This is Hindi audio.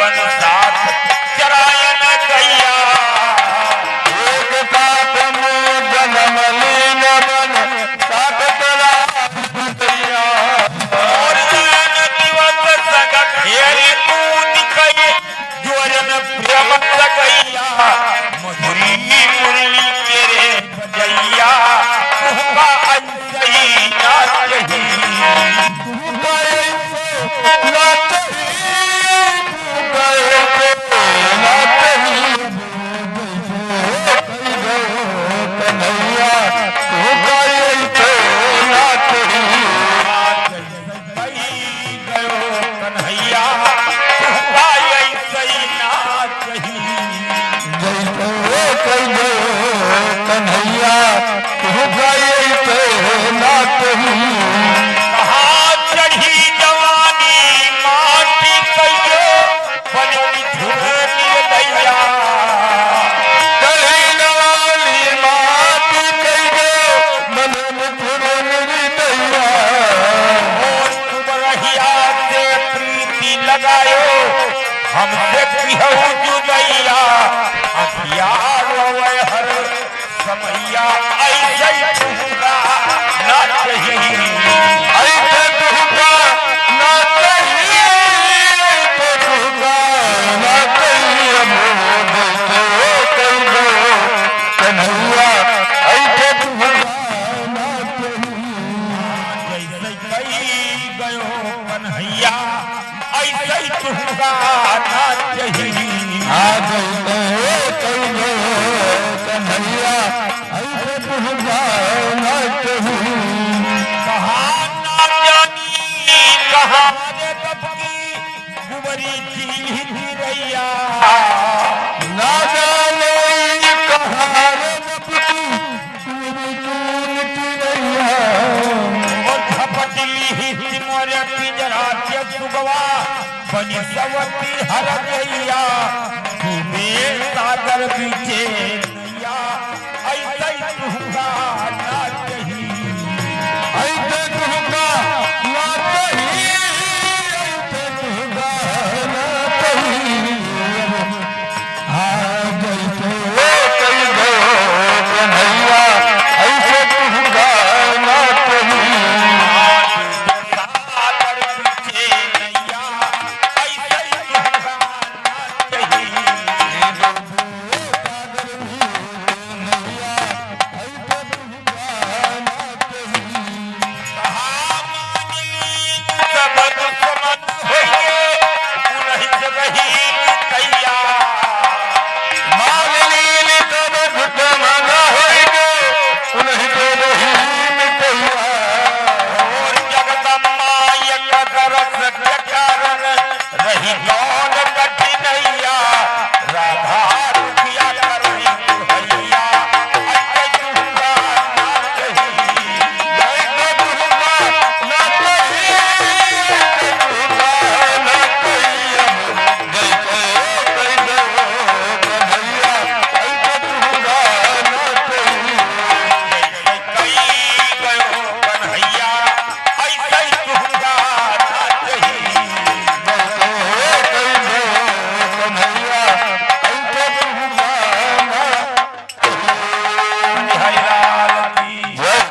बन साथ चरायन गैया एक काट में जन्म लीन बन साथ चला गैया और जन दिवस संग खेली कूद गई जोरन प्रेम गैया मधुरी मुरली तेरे बजैया तुहका अंजई ना यही हमसे पिहू जुदैया अखियार रोवे हर समैया ऐसे तुहका ना चाहिए ऐसे तुहका ना चाहिए तुहका ना चाहिए कन्हैया ऐसे तुहका ना चाहिए जैसे कही गयो कन्हैया ऐसे तुहका ना चाहिए आ जैसे कन्हैया ऐसे तुहका ना चाहिए कहाँ ना जानी कहाँ रे कपकी गुबरी जी रैया ना जाने कहाँ रे कपकी रैया और झपटली मोरे पिंजरा के सुगवा बनी सवती हर गैया तुम्हें सागर बीचे नैया ऐसे तुहका